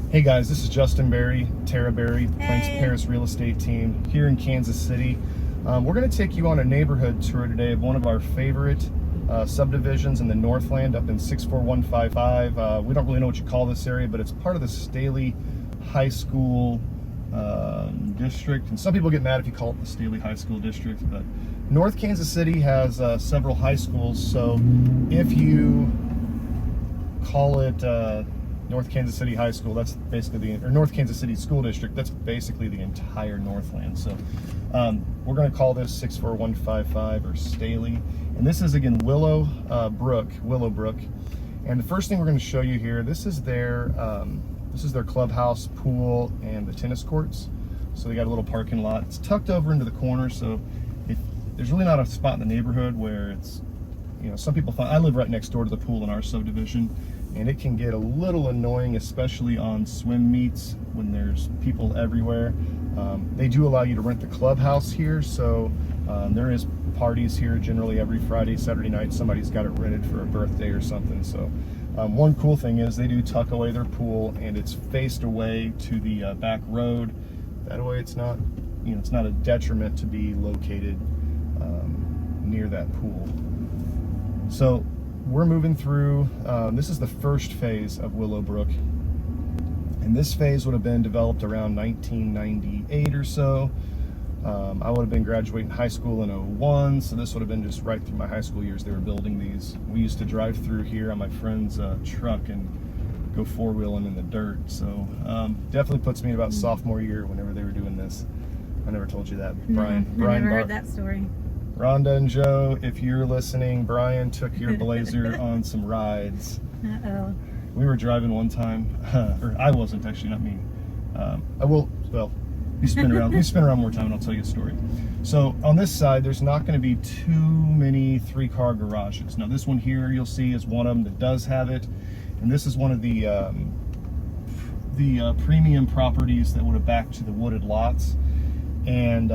Hey guys, this is Justin Berry, Tara Berry, Plains Paris Real Estate Team here in Kansas City. We're going to take you on a neighborhood tour today of one of our favorite subdivisions in the Northland up in 64155. We don't really know what you call this area, but it's part of the Staley Highschool district. And some people get mad if you call it the Staley High School district, but North Kansas City has several high schools. So if you call it North Kansas City High School, that's basically or North Kansas City School District, that's basically the entire Northland. So we're going to call this 64155 or Staley. And this is again Willow Brooke. And the first thing we're going to show you here, this is their clubhouse, pool, and the tennis courts. So they got a little parking lot. It's tucked over into the corner, so there's really not a spot in the neighborhood where it's, you know, some people find, I live right next door to the pool in our subdivision, and it can get a little annoying, especially on swim meets when there's people everywhere. They do allow you to rent the clubhouse here, so there is parties here generally every Friday, Saturday night. Somebody's got it rented for a birthday or something. So one cool thing is they do tuck away their pool, and it's faced away to the back road. That way it's not, you know, it's not a detriment to be located near that pool. So we're moving through, this is the first phase of Willow Brooke, and this phase would have been developed around 1998 or so. I would have been graduating high school in 01, so this would have been just right through my high school years. They were building these. We used to drive through here on my friend's truck and go four-wheeling in the dirt, so definitely puts me about sophomore year whenever they were doing this. I never told you that, Brian. No, I never heard that story. Rhonda and Joe, if you're listening, Brian took your Blazer on some rides. Uh-oh. We were driving one time, or I wasn't actually, not me. We spin around more time and I'll tell you a story. So on this side, there's not going to be too many three-car garages. Now this one here you'll see is one of them that does have it, and this is one of the premium properties that would have backed to the wooded lots. And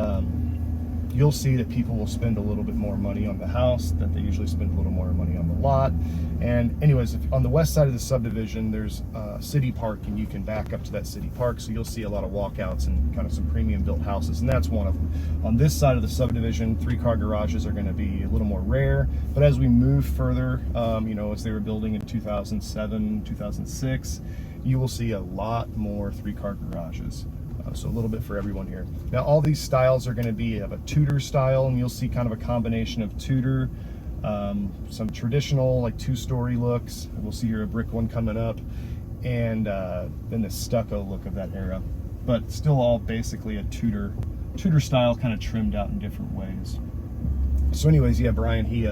you'll see that people will spend a little bit more money on the house, that they usually spend a little more money on the lot. And anyways, on the west side of the subdivision, there's a city park, and you can back up to that city park. So you'll see a lot of walkouts and kind of some premium built houses, and that's one of them. On this side of the subdivision, three-car garages are going to be a little more rare. But as we move further, you know, as they were building in 2007, 2006, you will see a lot more three-car garages. So a little bit for everyone here. Now all these styles are going to be of a Tudor style, and you'll see kind of a combination of Tudor, some traditional like two-story looks. We'll see here a brick one coming up, and then the stucco look of that era, but still all basically a Tudor style, kind of trimmed out in different ways. So anyways, yeah, Brian, he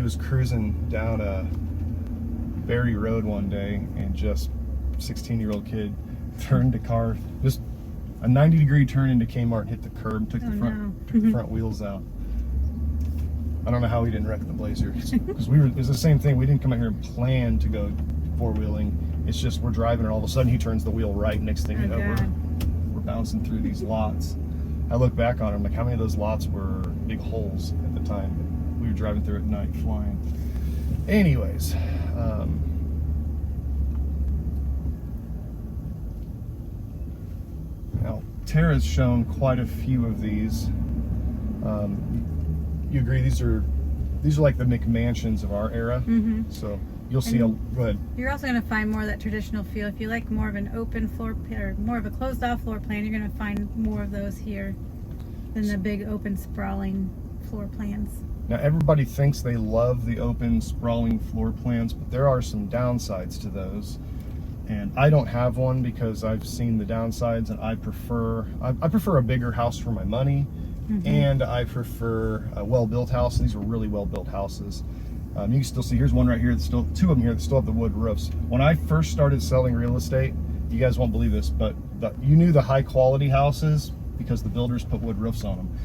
was cruising down Berry Road one day, and just 16-year-old kid turned the car, just a 90-degree turn into Kmart, hit the curb, took the front wheels out. I don't know how he didn't wreck the Blazer, because it was the same thing. We didn't come out here and plan to go four-wheeling. It's just we're driving, and all of a sudden he turns the wheel right. Next thing you know, we're bouncing through these lots. I look back on them, like, how many of those lots were big holes at the time? We were driving through at night, flying. Anyways, now, Tara's shown quite a few of these. You agree these are like the McMansions of our era? Mm-hmm. So you'll see go ahead. You're also going to find more of that traditional feel. If you like more of an open floor plan, or more of a closed-off floor plan, you're going to find more of those here than the big open sprawling floor plans. Now everybody thinks they love the open sprawling floor plans, but there are some downsides to those. And I don't have one because I've seen the downsides, and I prefer a bigger house for my money, and I prefer a well-built house. These are really well-built houses. You can still see, here's one right here, that's still, two of them here that still have the wood roofs. When I first started selling real estate, you guys won't believe this, but you knew the high-quality houses because the builders put wood roofs on them.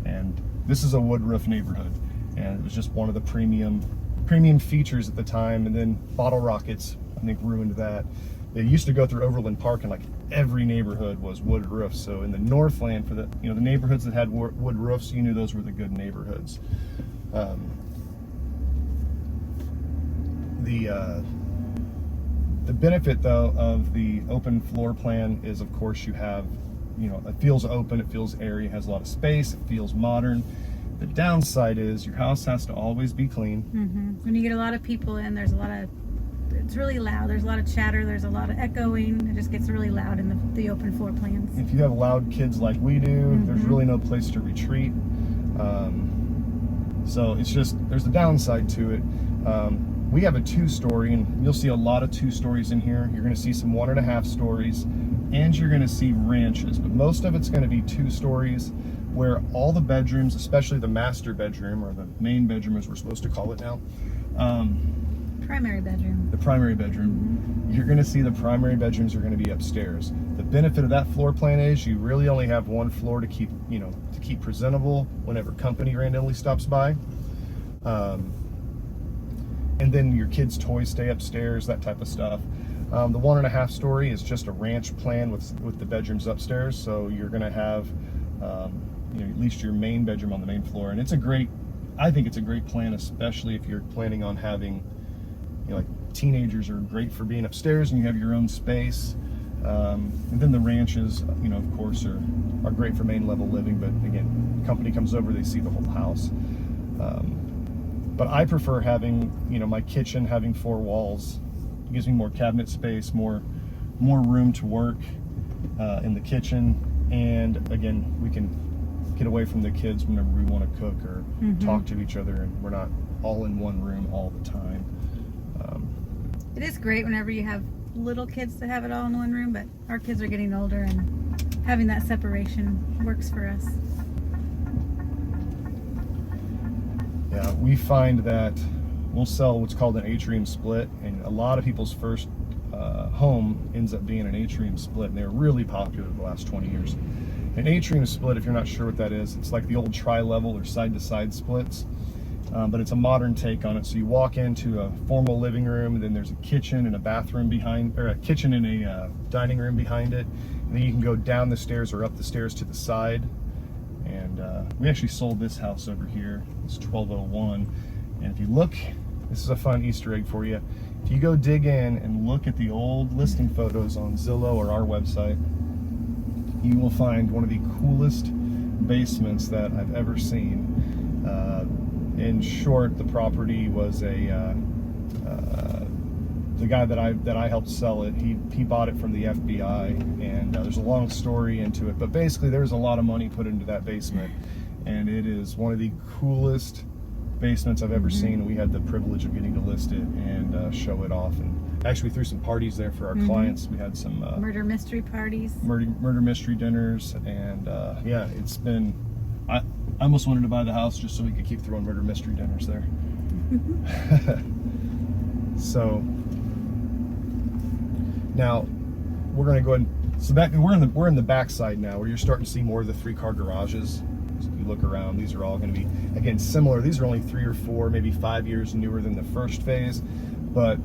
And this is a wood roof neighborhood, and it was just one of the premium features at the time. And then bottle rockets, I think, ruined that. They used to go through Overland Park, and like every neighborhood was wood roofs. So in the Northland, for the neighborhoods that had wood roofs, you knew those were the good neighborhoods. The benefit though of the open floor plan is, of course, you have, it feels open, it feels airy, it has a lot of space, it feels modern. The downside is your house has to always be clean. When you get a lot of people in, it's really loud. There's a lot of chatter. There's a lot of echoing. It just gets really loud in the open floor plans. If you have loud kids like we do, there's really no place to retreat. So there's a downside to it. We have a 2-story, and you'll see a lot of 2 stories in here. You're going to see some 1.5 stories, and you're going to see ranches, but most of it's going to be 2 stories where all the bedrooms, especially the master bedroom, or the main bedroom as we're supposed to call it now, primary bedroom. The primary bedroom. You're going to see the primary bedrooms are going to be upstairs. The benefit of that floor plan is you really only have 1 floor to keep, to keep presentable whenever company randomly stops by. And then your kids' toys stay upstairs, that type of stuff. The 1.5 story is just a ranch plan with the bedrooms upstairs. So you're going to have, at least your main bedroom on the main floor. And I think it's a great plan, especially if you're planning on having, like teenagers are great for being upstairs and you have your own space. And then the ranches, of course, are great for main level living. But again, company comes over, they see the whole house. But I prefer having, my kitchen having 4 walls. It gives me more cabinet space, more room to work in the kitchen. And again, we can get away from the kids whenever we want to cook or talk to each other, and we're not all in one room all the time. It is great whenever you have little kids to have it all in one room, but our kids are getting older, and having that separation works for us. Yeah, we find that we'll sell what's called an atrium split, and a lot of people's first home ends up being an atrium split, and they're really popular the last 20 years. An atrium split, if you're not sure what that is, it's like the old tri-level or side-to-side splits, but it's a modern take on it. So you walk into a formal living room, and then there's a kitchen and a bathroom behind, or a kitchen and a dining room behind it, and then you can go down the stairs or up the stairs to the side. And we actually sold this house over here. It's 1201, and if you look, this is a fun Easter egg for you. If you go dig in and look at the old listing photos on Zillow or our website, you will find one of the coolest basements that I've ever seen. In short, the property was the guy that I helped sell it, he bought it from the FBI, and there's a long story into it, but basically there's a lot of money put into that basement, and it is one of the coolest basements I've ever seen. We had the privilege of getting to list it and show it off, and actually we threw some parties there for our clients. We had some murder mystery parties, murder mystery dinners, and yeah, it's been, I almost wanted to buy the house just so we could keep throwing murder mystery dinners there. So now we're going to go ahead and, so back, we're in the back side now, where you're starting to see more of the 3-car garages. As you look around, these are all going to be, again, similar. These are only 3 or 4, maybe 5 years newer than the first phase, but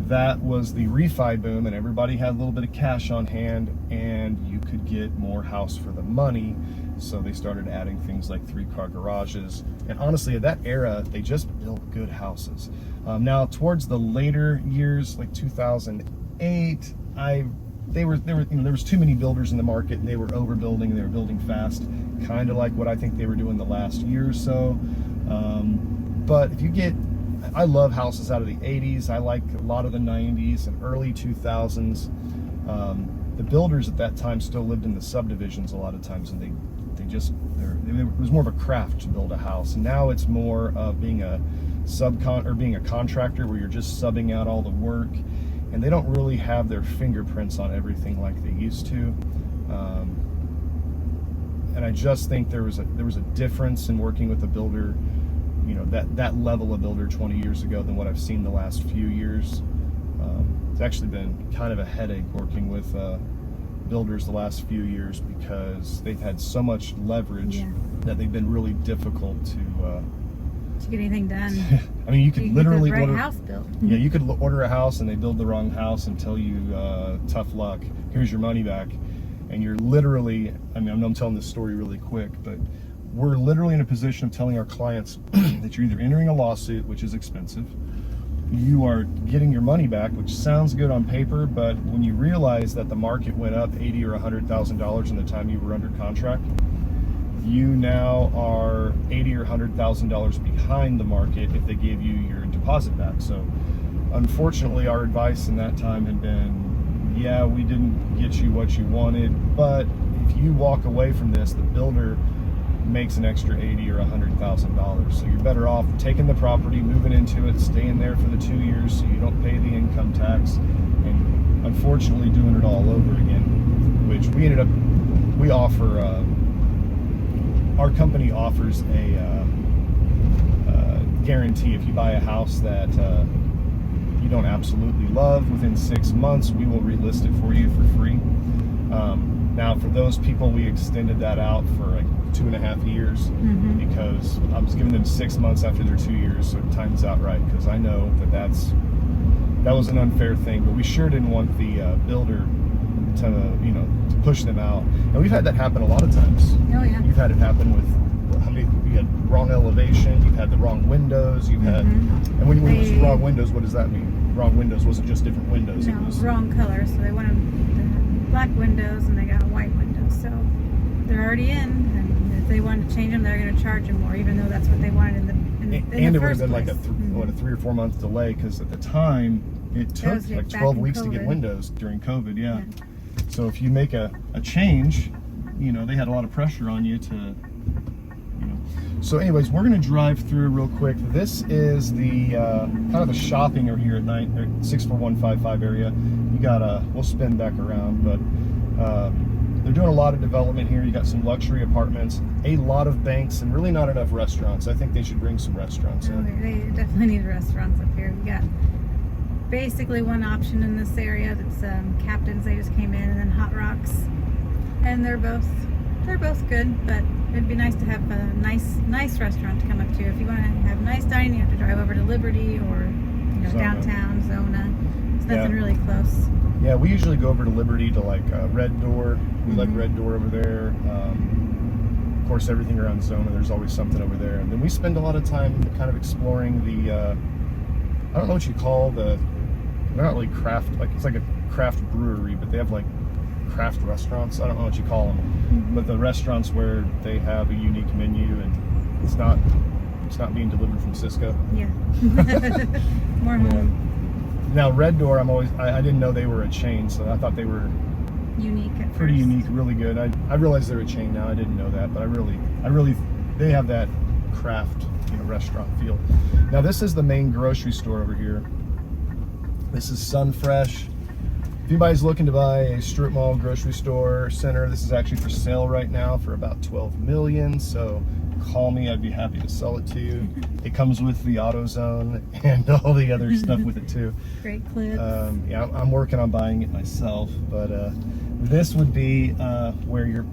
that was the refi boom, and everybody had a little bit of cash on hand, and you could get more house for the money. So they started adding things like 3-car garages. And honestly, at that era, they just built good houses. Now, towards the later years, like 2008, there was too many builders in the market, and they were overbuilding, and they were building fast, kind of like what I think they were doing the last year or so. But if you get, I love houses out of the 80s. I like a lot of the 90s and early 2000s. The builders at that time still lived in the subdivisions a lot of times, and it was more of a craft to build a house. And now it's more of being a being a contractor, where you're just subbing out all the work, and they don't really have their fingerprints on everything like they used to. And I just think there was a difference in working with a builder, that level of builder 20 years ago than what I've seen the last few years. It's actually been kind of a headache working with builders the last few years, because they've had so much leverage that they've been really difficult to get anything done. I mean, you could literally order a house built. Yeah, you could order a house and they build the wrong house and tell you, tough luck, here's your money back. And you're literally, I mean, I'm telling this story really quick, but we're literally in a position of telling our clients that you're either entering a lawsuit, which is expensive, you are getting your money back, which sounds good on paper, but when you realize that the market went up $80,000 or $100,000 in the time you were under contract, you now are $80,000 or $100,000 behind the market if they gave you your deposit back. So unfortunately, our advice in that time had been, yeah, we didn't get you what you wanted, but if you walk away from this, the builder makes an extra $80,000 or $100,000. So you're better off taking the property, moving into it, staying there for the 2 years so you don't pay the income tax, and unfortunately doing it all over again, which we offer, our company offers a guarantee. If you buy a house that you don't absolutely love, within 6 months, we will relist it for you for free. Now, for those people, we extended that out for like 2.5 years because I was giving them 6 months after their 2 years, so it times out right. Because I know that was an unfair thing, but we sure didn't want the builder to push them out. And we've had that happen a lot of times. Oh yeah. You've had it happen with you had wrong elevation, you've had the wrong windows, you've had, and when you use wrong windows, what does that mean? Wrong windows wasn't just different windows. No, it was wrong color. So they wanted black windows and they got white windows. So they're already in, and if they wanted to change them, they're going to charge them more, even though that's what they wanted in the and it would first have been place. like a 3 or 4 month delay, because at the time it took like 12 weeks to get windows during COVID. Yeah. So if you make a change, they had a lot of pressure on you to. So anyways, we're going to drive through real quick. This is the kind of the shopping over here at 64155 area. We'll spin back around, but they're doing a lot of development here. You got some luxury apartments, a lot of banks, and really not enough restaurants. I think they should bring some restaurants in. They definitely need restaurants up here. We got basically one option in this area that's Captain's. They just came in, and then Hot Rocks, and they're both good, but it'd be nice to have a nice restaurant to come up to. If you want to have nice dining, you have to drive over to Liberty or downtown Zona. It's nothing really close. Yeah, we usually go over to Liberty to like Red Door. We like Red Door over there. Of course, everything around Zona, there's always something over there. And then we spend a lot of time kind of exploring the, I don't know what you call they're not really craft, like it's like a craft brewery, but they have like craft restaurants. I don't know what you call them, but the restaurants where they have a unique menu and it's not being delivered from Cisco. Yeah. More home. Now Red Door, I didn't know they were a chain, so I thought they were unique at pretty first. unique, really good. I realize they're a chain now. I didn't know that, but I really they have that craft restaurant feel. Now this is the main grocery store over here. This is Sunfresh. If anybody's looking to buy a strip mall grocery store center, this is actually for sale right now for about $12 million. So call me, I'd be happy to sell it to you. It comes with the AutoZone and all the other stuff with it too. Great clips. Yeah, I'm working on buying it myself, but this would be where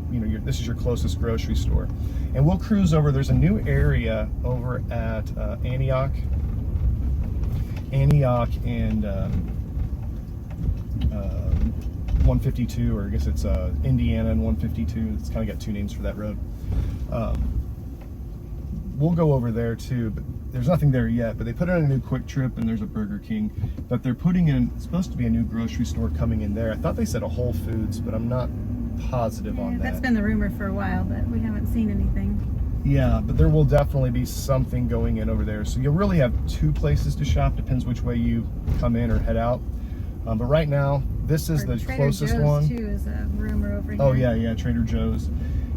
this is your closest grocery store. And we'll cruise over. There's a new area over at Antioch and 152, or I guess it's Indiana and 152. It's kind of got two names for that road. We'll go over there too, but there's nothing there yet. But they put in a new Quick Trip and there's a Burger King. But they're putting in, it's supposed to be a new grocery store coming in there. I thought they said a Whole Foods, but I'm not positive on that. That's been the rumor for a while, but we haven't seen anything. Yeah, but there will definitely be something going in over there. So you'll really have two places to shop, depends which way you come in or head out. But right now, this is the closest one. Trader Joe's too is a rumor over here. Oh yeah, Trader Joe's.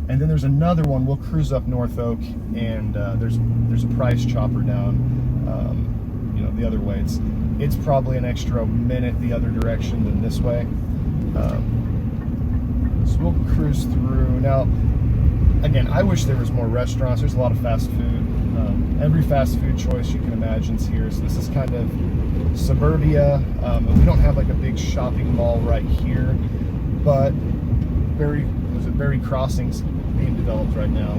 And then there's another one. We'll cruise up North Oak, and there's a Price Chopper down, the other way. It's probably an extra minute the other direction than this way. So we'll cruise through. Now, again, I wish there was more restaurants. There's a lot of fast food. Every fast food choice you can imagine is here. So this is kind of suburbia. And we don't have like a big shopping mall right here, but Berry Crossings being developed right now.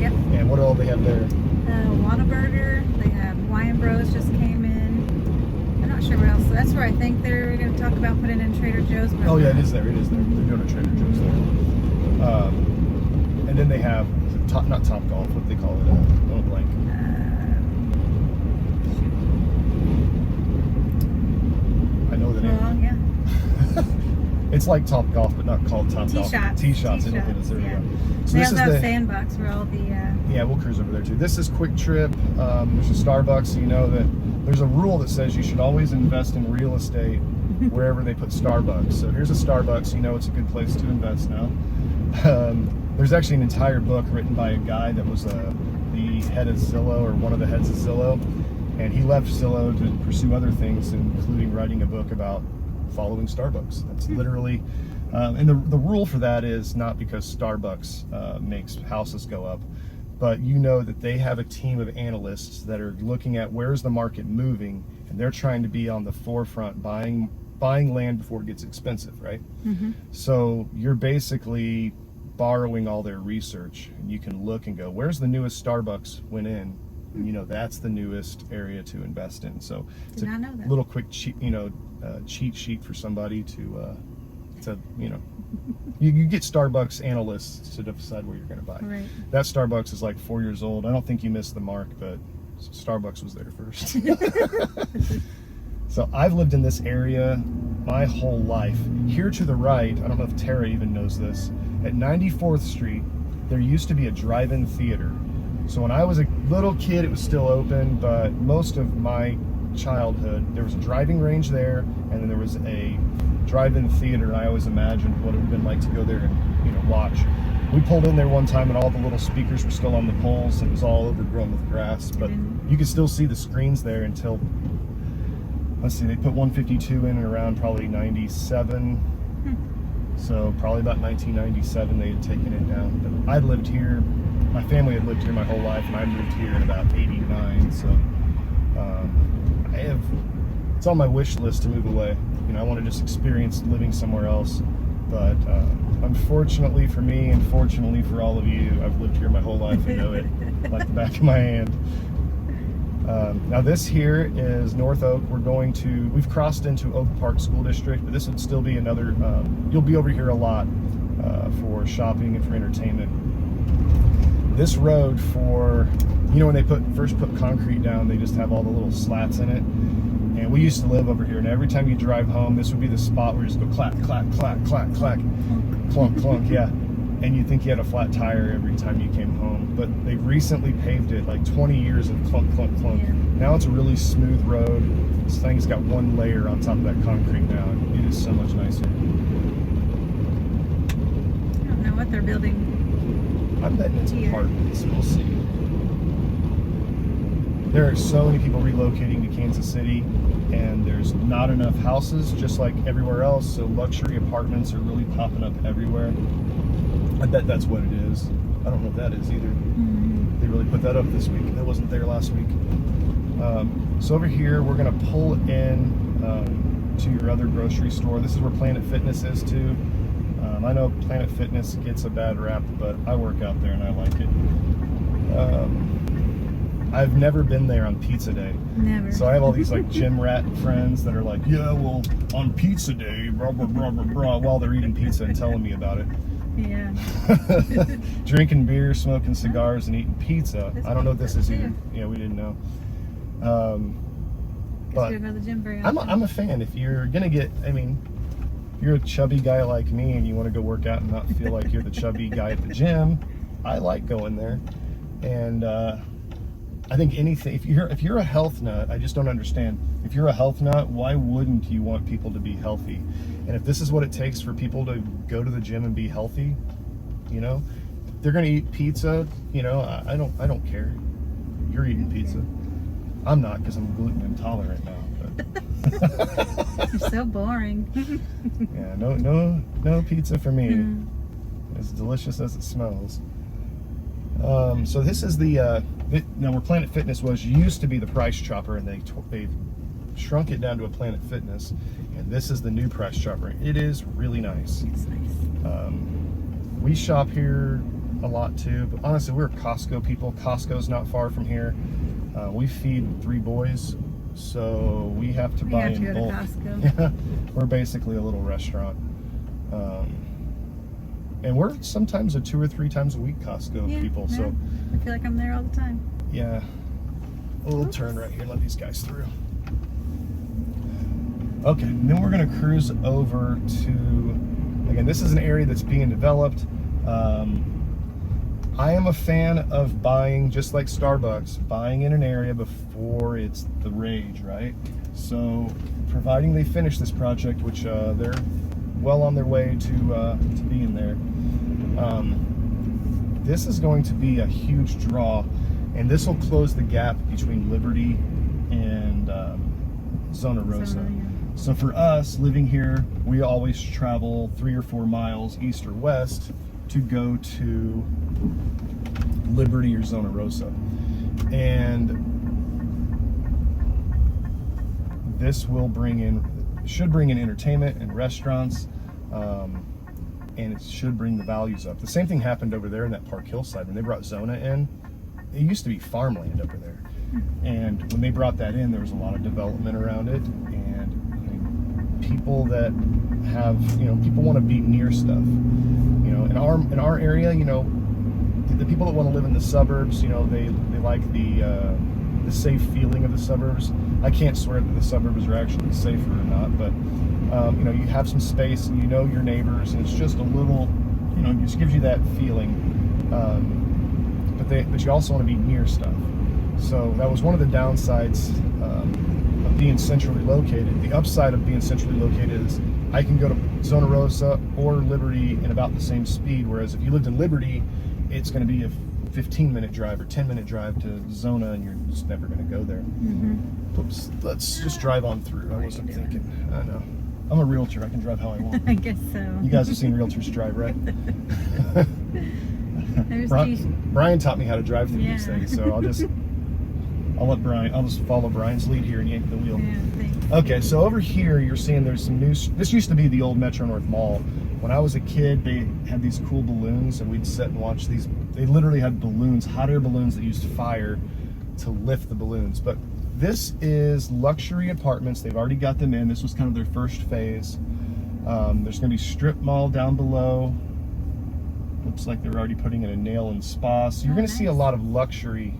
Yep. And what all they have there? Whataburger. They have Hawaiian Bros just came in. I'm not sure what else. That's where I think they're going to talk about putting in Trader Joe's. Oh yeah, it is there. They're doing a Trader Joe's there. And then they have not Top Golf. What do they call it? Blank. It's like Top Golf, but not called Top Golf. Tee-shots. Tee-shots. It'll hit us. There we go. So They this also is have the sandbox where all the yeah, we'll cruise over there too. This is Quick Trip. There's a Starbucks. So you know that there's a rule that says you should always invest in real estate wherever they put Starbucks. So here's a Starbucks. You know it's a good place to invest now. There's actually an entire book written by a guy that was the head of Zillow, or one of the heads of Zillow, and he left Zillow to pursue other things, including writing a book about following Starbucks. That's literally, and the rule for that is not because Starbucks makes houses go up, but you know that they have a team of analysts that are looking at where's the market moving, and they're trying to be on the forefront, buying land before it gets expensive, right? So you're basically borrowing all their research, and you can look and go, where's the newest Starbucks went in? And you know that's the newest area to invest in. So it's Did not know that. little quick cheat sheet for somebody to you get Starbucks analysts to decide where you're going to buy. Right. That Starbucks is like 4 years old. I don't think you missed the mark, but Starbucks was there first. So I've lived in this area my whole life. Here to the right, I don't know if Tara even knows this, at 94th Street, there used to be a drive-in theater. So when I was a little kid, it was still open, but most of my childhood, there was a driving range there, and then there was a drive-in theater, and I always imagined what it would have been like to go there and watch. We pulled in there one time, and all the little speakers were still on the poles, and it was all overgrown with grass, but you could still see the screens there until, let's see, they put 152 in and around probably 97. So probably about 1997 they had taken it down. But I'd lived here, my family had lived here my whole life, and I moved here in about 89. So it's on my wish list to move away. I want to just experience living somewhere else. But unfortunately for me, and fortunately for all of you, I've lived here my whole life and know it like the back of my hand. Now this here is North Oak. We've crossed into Oak Park School District, but this would still be another, you'll be over here a lot for shopping and for entertainment. This road when they first put concrete down, they just have all the little slats in it. And we used to live over here, and every time you drive home, this would be the spot where you just go clack, clack, clack, clack, clack, clunk, clunk, yeah. And you'd think you had a flat tire every time you came home. But they've recently paved it, like 20 years of clunk, clunk, clunk. Yeah. Now it's a really smooth road. This thing's got one layer on top of that concrete now, and it is so much nicer. I don't know what they're building. I'm betting it's Here. apartments. We'll see. There are so many people relocating to Kansas City, and there's not enough houses, just like everywhere else, so luxury apartments are really popping up everywhere. I bet that's what it is. I don't know if that is either. They really put that up this week. That wasn't there last week. So over here, we're going to pull in to your other grocery store. This is where Planet Fitness is too. I know Planet Fitness gets a bad rap, but I work out there and I like it. I've never been there on pizza day. Never. So I have all these like gym rat friends that are like, yeah, well, on pizza day, blah, blah, blah, blah, blah, while they're eating pizza and telling me about it. Yeah. Drinking beer, smoking cigars, and eating pizza. I don't know what this is either. Yeah, we didn't know. But We don't go to the gym very I'm often. a fan. If you're gonna get, if you're a chubby guy like me and you want to go work out and not feel like you're the chubby guy at the gym, I like going there. And I think anything, if you're a health nut, I just don't understand. If you're a health nut, why wouldn't you want people to be healthy? And if this is what it takes for people to go to the gym and be healthy, they're gonna eat pizza. I don't care. You're eating pizza. I'm not, because I'm gluten intolerant now. But You're so boring. yeah, no pizza for me. As delicious as it smells. So this is now where Planet Fitness used to be the Price Chopper, and they've shrunk it down to a Planet Fitness, and this is the new Price Chopper. It is really nice. It's nice. We shop here a lot too, but honestly, we're Costco people. Costco's not far from here. We feed 3 boys, so we have to buy in bulk. Costco. We're basically a little restaurant. And we're sometimes 2 or 3 times a week Costco people. Yeah. So I feel like I'm there all the time. yeah, we'll turn right here and let these guys through. Okay, and then we're gonna cruise over to, again, this is an area that's being developed. I am a fan of buying, just like Starbucks, buying in an area before it's the rage, right? So, providing they finish this project, which they're well on their way to being there, this is going to be a huge draw, and this will close the gap between Liberty and Zona Rosa. So for us living here, we always travel 3 or 4 miles east or west to go to Liberty or Zona Rosa. And this will should bring in entertainment and restaurants, and it should bring the values up. The same thing happened over there in that Park Hillside when they brought Zona in. It used to be farmland over there, and when they brought that in, there was a lot of development around it, and people that have, people want to be near stuff. In our area, the people that want to live in the suburbs, they like the safe feeling of the suburbs. I can't swear that the suburbs are actually safer or not, but you have some space and you know your neighbors, and it's just a little, it just gives you that feeling. But you also want to be near stuff. So that was one of the downsides of being centrally located. The upside of being centrally located is I can go to Zona Rosa or Liberty in about the same speed, whereas if you lived in Liberty, it's going to be a 15-minute drive or 10-minute drive to Zona, and you're just never going to go there. Oops, let's just drive on through. I wasn't thinking. I know. I'm a realtor. I can drive how I want. I guess so. You guys have seen realtors drive, right? There's Brian taught me how to drive through these things, so I'll just follow Brian's lead here and yank the wheel. Yeah, thanks. Okay, so over here you're seeing there's some new. This used to be the old Metro North Mall. When I was a kid, they had these cool balloons, and we'd sit and watch these. They literally had balloons, hot air balloons that used fire to lift the balloons. But this is luxury apartments. They've already got them in. This was kind of their first phase. There's going to be strip mall down below. Looks like they're already putting in a nail and spa. So you're going to see a lot of luxury.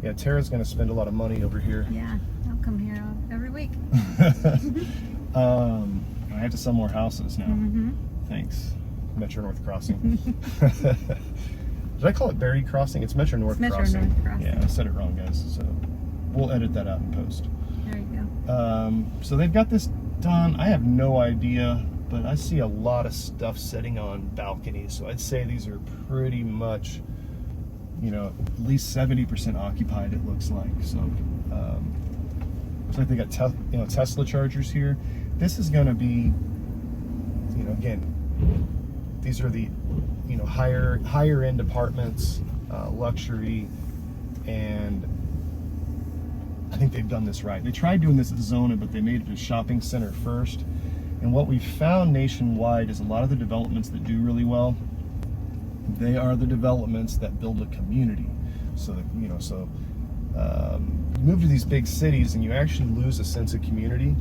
Yeah, Tara's going to spend a lot of money over here. Yeah, I'll come here every week. I have to sell more houses now. Thanks, Metro North Crossing. Did I call it Berry Crossing? It's Metro North Crossing. North Crossing. Yeah, I said it wrong, guys. So we'll edit that out in post. There you go. So they've got this done. I have no idea, but I see a lot of stuff sitting on balconies. So I'd say these are pretty much, at least 70% occupied. It looks like. So looks like they got Tesla chargers here. This is going to be, again, these are the higher end apartments, luxury, and I think they've done this right. They tried doing this at Zona, but they made it a shopping center first. And what we found nationwide is a lot of the developments that do really well, they are the developments that build a community. So that, you move to these big cities and you actually lose a sense of community.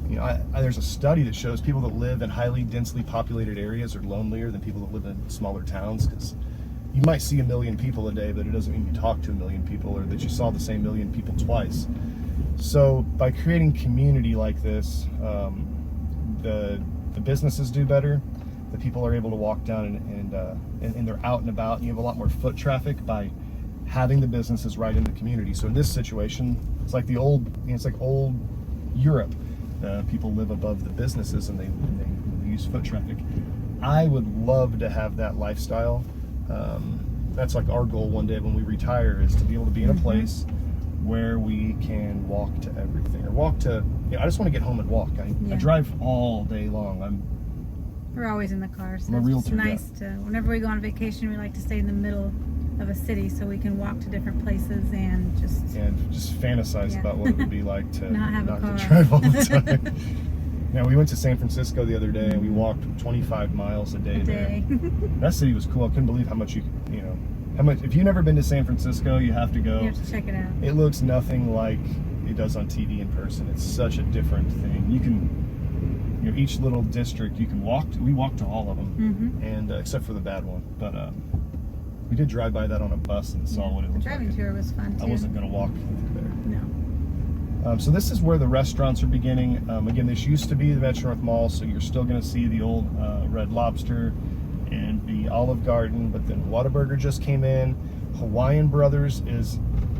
There's a study that shows people that live in highly densely populated areas are lonelier than people that live in smaller towns, because you might see 1 million people a day, but it doesn't mean you talk to 1 million people or that you saw the same 1 million people twice. So by creating community like this, the businesses do better. The people are able to walk down and they're out and about, and you have a lot more foot traffic by having the businesses right in the community. So in this situation, it's like old Europe. People live above the businesses and they use foot traffic. I would love to have that lifestyle. That's like our goal one day when we retire, is to be able to be in a place where we can walk to everything, or walk to, I just want to get home and walk. I drive all day long. We're always in the car, so I'm a realtor, it's nice to, whenever we go on vacation, we like to stay in the middle of a city so we can walk to different places and just fantasize about what it would be like to not to drive all the time. Now, we went to San Francisco the other day and we walked 25 miles a day there. That city was cool. I couldn't believe how much if you've never been to San Francisco, you have to go. You have to check it out. It looks nothing like it does on TV in person. It's such a different thing. You can, each little district you can walk to. We walked to all of them, and except for the bad one. But we did drive by that on a bus and saw what it looked like. The driving tour was fun too. I wasn't going to walk through there. No. So this is where the restaurants are beginning. Again, this used to be the Metro North Mall, so you're still going to see the old Red Lobster and the Olive Garden, but then Whataburger just came in. Hawaiian Brothers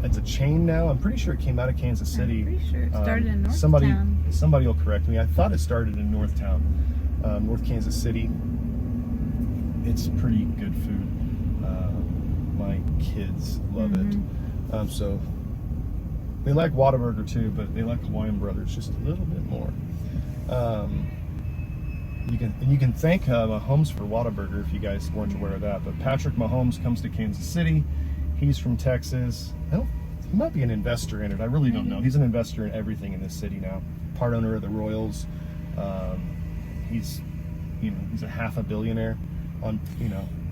it's a chain now. I'm pretty sure it came out of Kansas City. I'm pretty sure it started in Northtown. Somebody will correct me. I thought it started in Northtown, North Kansas City. It's pretty good food. My kids love it. So they like Whataburger too, but they like Hawaiian Brothers just a little bit more. You can thank Mahomes for Whataburger if you guys weren't aware of that. But Patrick Mahomes comes to Kansas City. He's from Texas. He might be an investor in it. I really don't know. He's an investor in everything in this city now. Part owner of the Royals. He's a half a billionaire on,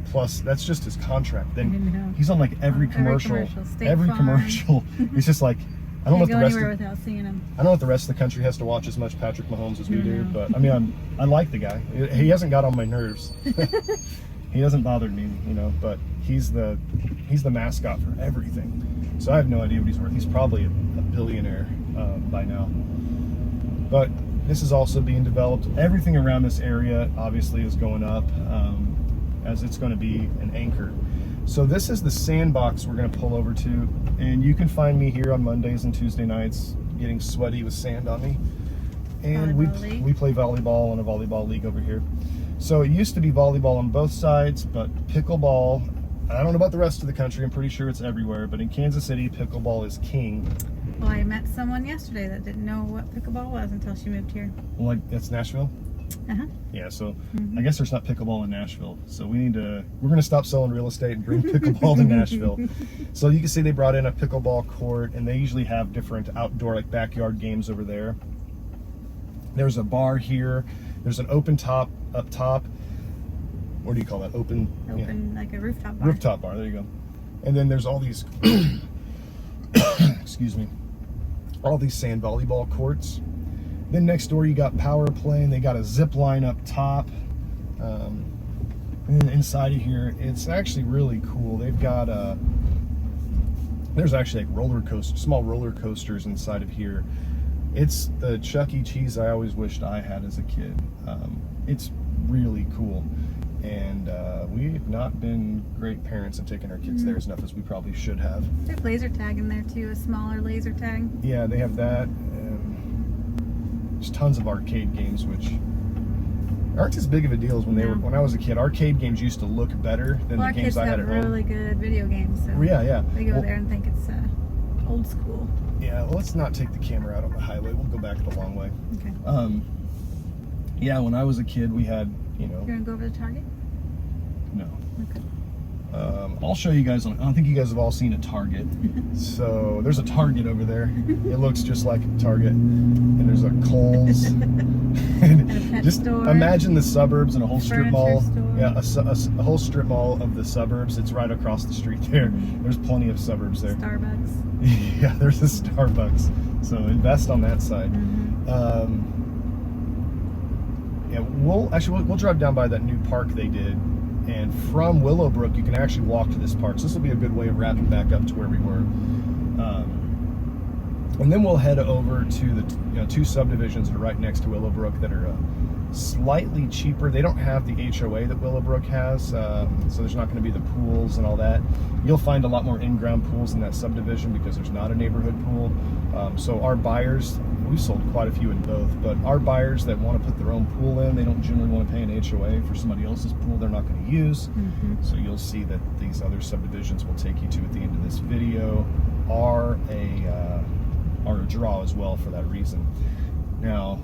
plus that's just his contract. Then he's on like every commercial. Every commercial. He's just like, I don't know if the rest without seeing him. I don't know if the rest of the country has to watch as much Patrick Mahomes as we do, but I mean, I like the guy. He hasn't got on my nerves. He hasn't bothered me, but he's the mascot for everything. So I have no idea what he's worth. He's probably a billionaire by now. But this is also being developed. Everything around this area obviously is going up as it's going to be an anchor. So this is the sandbox we're going to pull over to, and you can find me here on Mondays and Tuesday nights getting sweaty with sand on me. And we play volleyball in a volleyball league over here. So it used to be volleyball on both sides, but pickleball, I don't know about the rest of the country, I'm pretty sure it's everywhere, but in Kansas City, pickleball is king. Well, I met someone yesterday that didn't know what pickleball was until she moved here. Well, that's Nashville? Yeah, so I guess there's not pickleball in Nashville. So we're going to stop selling real estate and bring pickleball to Nashville. So you can see they brought in a pickleball court, and they usually have different outdoor, like backyard games over there. There's a bar here. There's an open top up top. What do you call that? Open, like a rooftop bar. Rooftop bar, there you go. And then there's all these, excuse me, all these sand volleyball courts. Then next door you got power play, and they got a zip line up top. And then inside of here, it's actually really cool. They've got there's actually like small roller coasters inside of here. It's the Chuck E. Cheese I always wished I had as a kid. It's really cool. And we've not been great parents and taken our kids there as enough as we probably should have. They have laser tag in there too, a smaller laser tag. Yeah, they have that. There's tons of arcade games, which aren't as big of a deal as when I was a kid. Arcade games used to look better than the games I had at home. Our kids have really good video games, so yeah. They go there and think it's old school. Yeah, well, let's not take the camera out on the highway. We'll go back the long way. Okay. Yeah, when I was a kid, we had, You're gonna go over to Target? No. Okay. I'll show you guys. I don't think you guys have all seen a Target. So there's a Target over there. It looks just like a Target. And there's a Kohl's. And a pet just store. Imagine the suburbs and a whole strip mall. Store. Yeah, a whole strip mall of the suburbs. It's right across the street there. There's plenty of suburbs there. Starbucks. Yeah, there's a Starbucks. So invest on that side. Yeah, we'll drive down by that new park they did. And from Willow Brooke, you can actually walk to this park. So this will be a good way of wrapping back up to where we were. And then we'll head over to the two subdivisions that are right next to Willow Brooke that are slightly cheaper. They don't have the HOA that Willow Brooke has, so there's not going to be the pools and all that. You'll find a lot more in-ground pools in that subdivision because there's not a neighborhood pool. So our buyers, we sold quite a few in both, but our buyers that want to put their own pool in, they don't generally want to pay an HOA for somebody else's pool they're not going to use. So you'll see that these other subdivisions we'll take you to at the end of this video are a draw as well for that reason. Now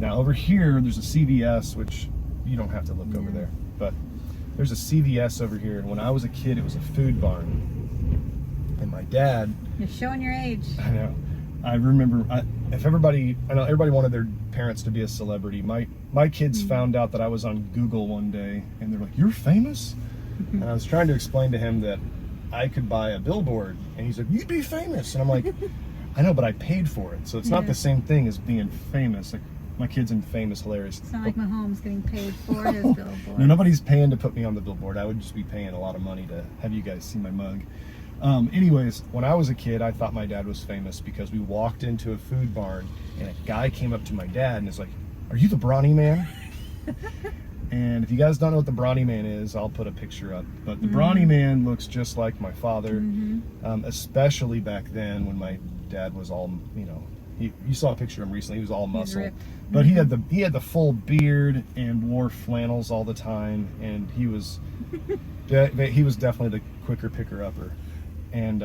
over here, there's a CVS, which you don't have to look over there, but there's a CVS over here. And when I was a kid, it was a food barn. And my dad... You're showing your age. I know. I remember, I know everybody wanted their parents to be a celebrity. My kids found out that I was on Google one day, and they're like, "You're famous?" And I was trying to explain to him that I could buy a billboard, and he's like, "You'd be famous." And I'm like, I know, but I paid for it. So it's not the same thing as being famous. Like, my kid's in famous, hilarious. It's not like Mahomes getting paid for his billboard. No, nobody's paying to put me on the billboard. I would just be paying a lot of money to have you guys see my mug. Anyways, when I was a kid, I thought my dad was famous because we walked into a food barn and a guy came up to my dad and is like, "Are you the Brawny Man?" And if you guys don't know what the Brawny Man is, I'll put a picture up. But the Brawny Man looks just like my father, especially back then when my dad was all, you know, you saw a picture of him recently. He was all muscle, but he had the full beard and wore flannels all the time, and he was definitely the quicker picker upper, and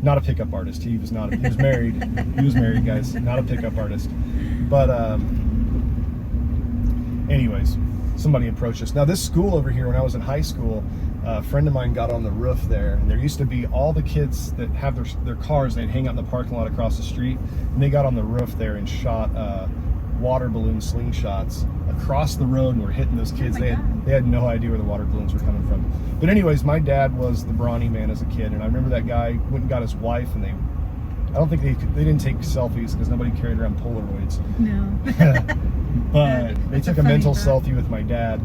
not a pickup artist. He was not. He was married. He was married, guys. Not a pickup artist, but anyways, somebody approached us. Now this school over here, when I was in high school, a friend of mine got on the roof there, and there used to be all the kids that have their cars, they'd hang out in the parking lot across the street, and they got on the roof there and shot water balloon slingshots across the road and were hitting those kids. They had no idea where the water balloons were coming from. But anyways, my dad was the Brawny Man as a kid, and I remember that guy went and got his wife, and I don't think they didn't take selfies because nobody carried around Polaroids. No. But they took a mental selfie with my dad,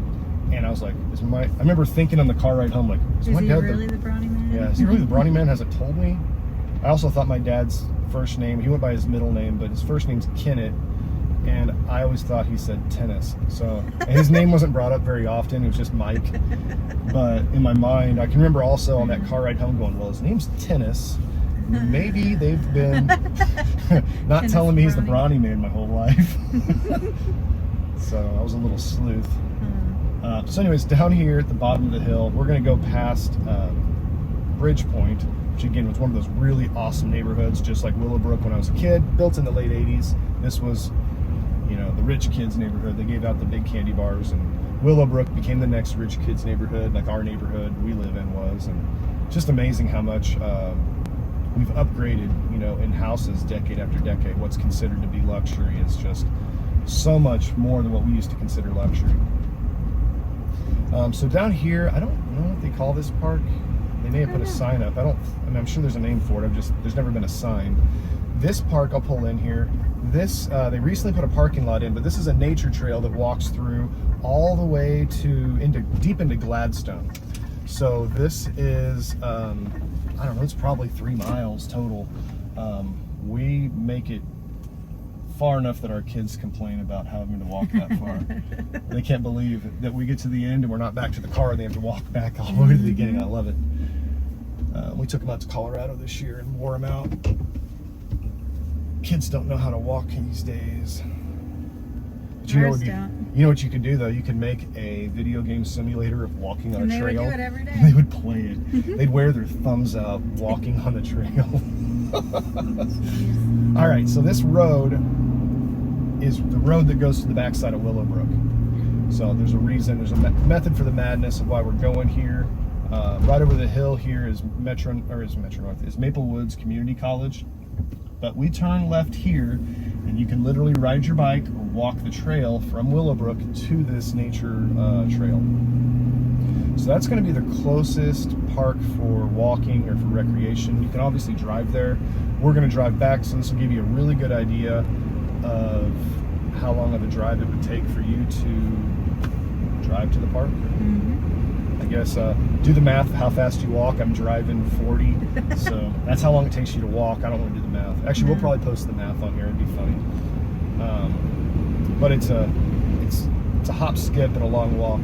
and I was like, I remember thinking on the car ride home, like, is my he dad really the Brawny Man? Yeah, is he really the Brawny Man? Has it told me? I also thought my dad's first name, he went by his middle name, but his first name's Kenneth, and I always thought he said tennis. So, and his name wasn't brought up very often, it was just Mike. But in my mind, I can remember also on that car ride home going, well, his name's Tennis. Maybe they've been not telling me he's the Brawny Man my whole life. So I was a little sleuth. So anyways, down here at the bottom of the hill, we're going to go past Bridge Point, which again was one of those really awesome neighborhoods, just like Willow Brooke when I was a kid, built in the late 80s. This was, you know, the rich kids neighborhood. They gave out the big candy bars, and Willow Brooke became the next rich kids neighborhood, like our neighborhood we live in was. And just amazing how much we've upgraded, you know, in houses decade after decade. What's considered to be luxury is just so much more than what we used to consider luxury. So down here, I don't know what they call this park. They may have put a sign up. I'm sure there's a name for it. There's never been a sign. This park, I'll pull in here. This, they recently put a parking lot in, but this is a nature trail that walks through all the way deep into Gladstone. So this is, I don't know, it's probably 3 miles total. We make it far enough that our kids complain about having to walk that far. They can't believe that we get to the end and we're not back to the car. They have to walk back all the way to the beginning. I love it. We took them out to Colorado this year and wore them out. Kids don't know how to walk these days. But you know what you could do though? You could make a video game simulator of walking on a trail. They would do it every day. They would play it. They'd wear their thumbs out walking on the trail. All right, so this road is the road that goes to the backside of Willow Brooke. So there's a reason, there's a method for the madness of why we're going here. Right over the hill here is Maple Woods Community College. But we turn left here, and you can literally ride your bike or walk the trail from Willow Brooke to this nature trail. So that's going to be the closest park for walking or for recreation. You can obviously drive there. We're going to drive back, so this will give you a really good idea of how long of a drive it would take for you to drive to the park. I guess do the math how fast you walk. I'm driving 40, so that's how long it takes you to walk. I don't want to do the math. Actually, we'll probably post the math on here. It'd be funny. But it's a hop, skip, and a long walk.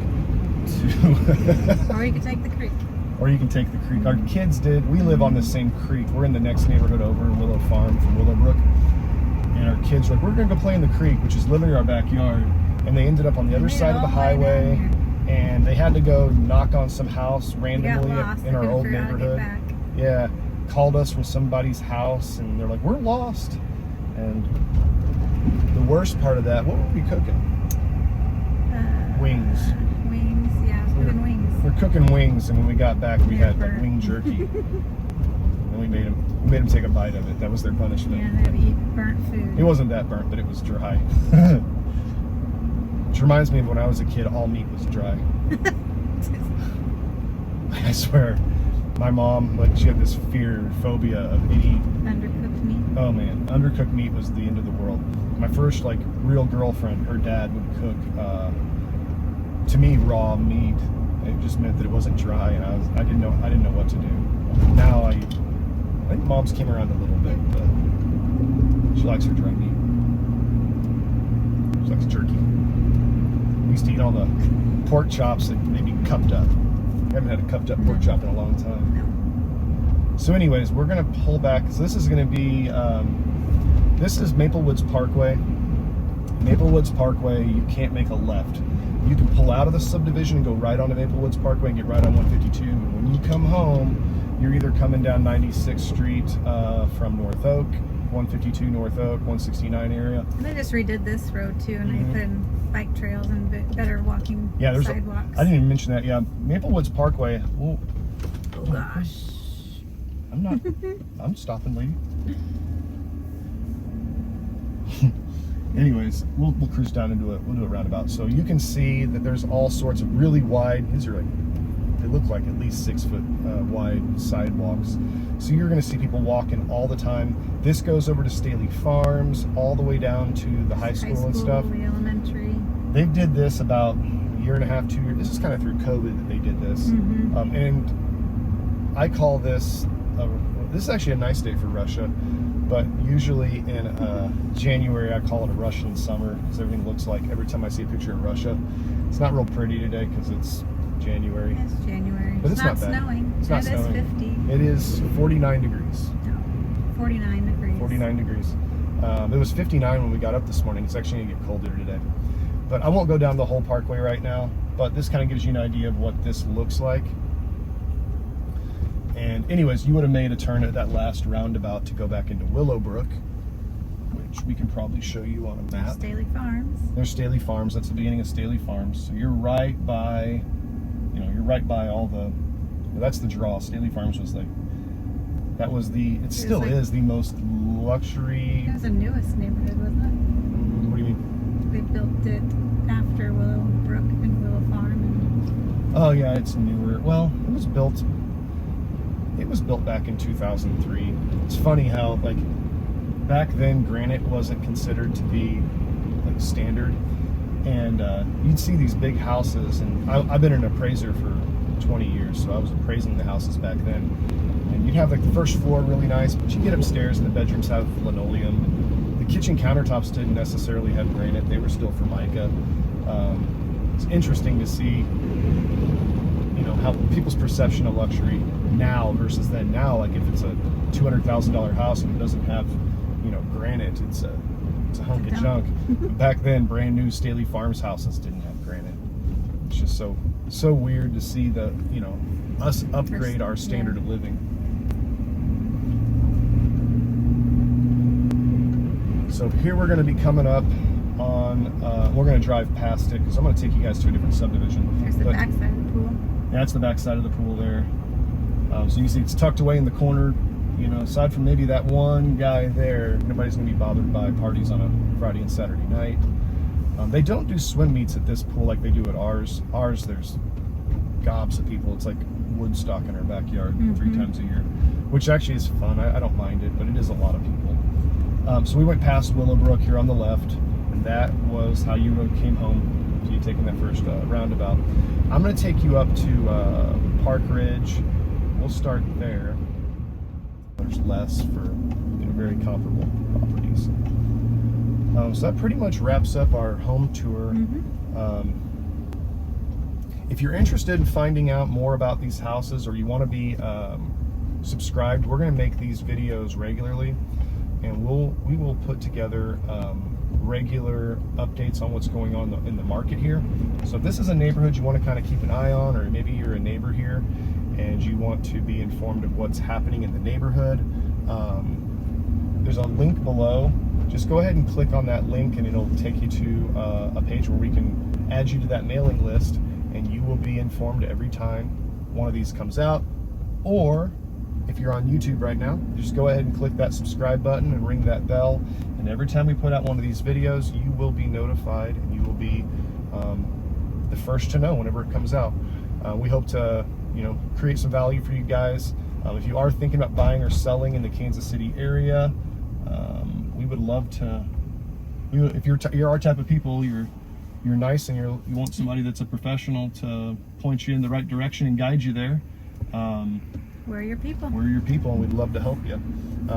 Or you can take the creek. Or you can take the creek. Our kids did. We live on the same creek. We're in the next neighborhood over in Willow Farm from Willow Brooke. And our kids were like, we're going to go play in the creek, which is literally our backyard. And they ended up on the other side of the highway. And they had to go knock on some house randomly in our old neighborhood. Yeah, called us from somebody's house, and they're like, we're lost. And the worst part of that, what were we cooking? Wings. Wings, yeah, I was cooking wings. We're cooking wings, and when we got back, we had like wing jerky. And we made them take a bite of it. That was their punishment. Yeah, they had to eat burnt food. It wasn't that burnt, but it was dry. Which reminds me of when I was a kid, all meat was dry. I swear, my mom, like, she had this phobia of any undercooked meat. Oh man, undercooked meat was the end of the world. My first like real girlfriend, her dad would cook to me raw meat. It just meant that it wasn't dry, and I didn't know what to do. Now I think Mom's came around a little bit, but she likes her dry meat. She likes jerky. We used to eat all the pork chops that maybe cupped up. I haven't had a cupped up pork chop in a long time. No. So anyways, we're gonna pull back. So this is gonna be, this is Maple Woods Parkway. Maple Woods Parkway, you can't make a left. You can pull out of the subdivision and go right onto Maple Woods Parkway and get right on 152. And when you come home, you're either coming down 96th Street from North Oak, 152 North Oak, 169 area. And they just redid this road too, and they put in bike trails and better walking sidewalks. I didn't even mention that. Yeah, Maple Woods Parkway. Oh gosh. I'm not. I'm stopping, lady. Anyways, we'll cruise down into it. We'll do a roundabout. So you can see that there's all sorts of really wide. These are like, they look like at least 6 foot wide sidewalks. So you're going to see people walking all the time. This goes over to Staley Farms, all the way down to the high school and stuff. The elementary. They did this about a year and a half, 2 years. This is kind of through COVID that they did this. And I call this, this is actually a nice day for Russia. But usually in January, I call it a Russian summer because everything looks like, every time I see a picture of Russia, it's not real pretty today because it's January. It's January. But it's not bad. Snowing. It's not snowing. It is 50. It is 49 degrees. No, 49 degrees. 49 degrees. It was 59 when we got up this morning. It's actually going to get colder today. But I won't go down the whole parkway right now, but this kind of gives you an idea of what this looks like. And anyways, you would have made a turn at that last roundabout to go back into Willow Brooke, which we can probably show you on a map. Staley Farms. There's Staley Farms. That's the beginning of Staley Farms. So you're right by, you're right by all the, that's the draw. Staley Farms was like, that was the, it still is the most luxury. It was the newest neighborhood, wasn't it? What do you mean? They built it after Willow Brooke and Willow Farm. And oh yeah, it's newer. Well, it was built back in 2003. It's funny how, like, back then granite wasn't considered to be like standard, and you'd see these big houses, and I've been an appraiser for 20 years, so I was appraising the houses back then, and you'd have like the first floor really nice, but you get upstairs and the bedrooms have linoleum. The kitchen countertops didn't necessarily have granite, they were still Formica. It's interesting to see, how people's perception of luxury now versus then. Now, like, if it's a $200,000 house and it doesn't have, granite, it's a hunk of junk. But back then, brand new Staley Farms houses didn't have granite. It's just so weird to see the, us upgrade our standard of living. So here we're going to be coming up on, we're going to drive past it because I'm going to take you guys to a different subdivision. there's the backside of the pool. That's the back side of the pool there. So you can see it's tucked away in the corner. Aside from maybe that one guy there, nobody's going to be bothered by parties on a Friday and Saturday night. They don't do swim meets at this pool like they do at ours. Ours, there's gobs of people. It's like Woodstock in our backyard 3 times a year, which actually is fun. I don't mind it, but it is a lot of people. So we went past Willow Brooke here on the left, and that was how you came home. So you taking that first roundabout. I'm going to take you up to Park Ridge. We'll start there. There's less for very comparable properties. So that pretty much wraps up our home tour. If you're interested in finding out more about these houses, or you want to be subscribed, we're going to make these videos regularly, and we will put together regular updates on what's going on in the market here. So if this is a neighborhood you want to kind of keep an eye on, or maybe you're a neighbor here and you want to be informed of what's happening in the neighborhood, there's a link below. Just go ahead and click on that link and it'll take you to a page where we can add you to that mailing list, and you will be informed every time one of these comes out. Or if you're on YouTube right now, just go ahead and click that subscribe button and ring that bell, and every time we put out one of these videos, you will be notified, and you will be the first to know whenever it comes out. We hope to create some value for you guys. If you are thinking about buying or selling in the Kansas City area, we would love to, if you're our type of people, you're nice and you want somebody that's a professional to point you in the right direction and guide you there, We're your people. We're your people, and we'd love to help you.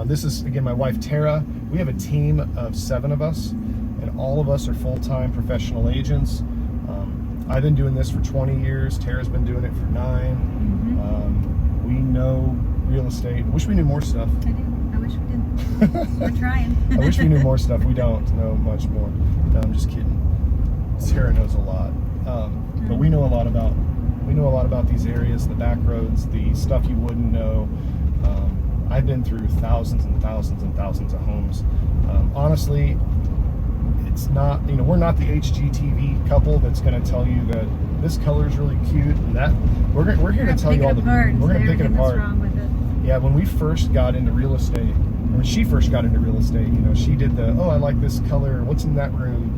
This is, again, my wife, Tara. We have a team of 7 of us, and all of us are full-time professional agents. I've been doing this for 20 years. Tara's been doing it for 9. We know real estate. I wish we knew more stuff. I do. I wish we did. We're trying. I wish we knew more stuff. We don't know much more. No, I'm just kidding. Tara knows a lot. But we know a lot about these areas, the back roads, the stuff you wouldn't know. I've been through thousands and thousands and thousands of homes. Honestly, it's not, we're not the HGTV couple that's going to tell you that this color is really cute and that we're here to tell you all the, we're going to pick it apart. Wrong with it. Yeah, when we first got into real estate, or when she first got into real estate, she did the, oh, I like this color, what's in that room?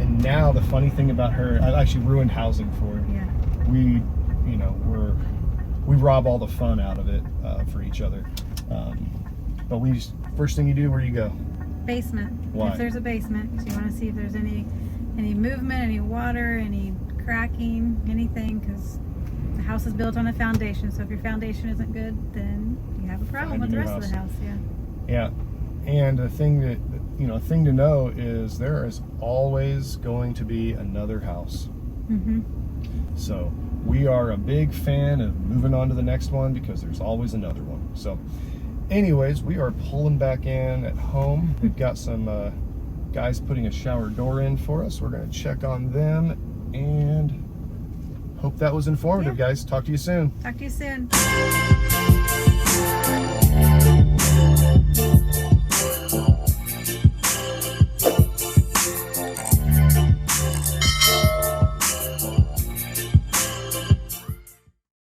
And now the funny thing about her, I actually ruined housing for her. Yeah. We rob all the fun out of it for each other. But first thing you do, where do you go? Basement. Why? If there's a basement, because you want to see if there's any movement, any water, any cracking, anything, because the house is built on a foundation. So if your foundation isn't good, then you have a problem with the rest of the house. Yeah. Yeah. And a thing to know is there is always going to be another house. So we are a big fan of moving on to the next one because there's always another one. So anyways, we are pulling back in at home. We've got some guys putting a shower door in for us. We're going to check on them and hope that was informative, guys. Talk to you soon. Talk to you soon.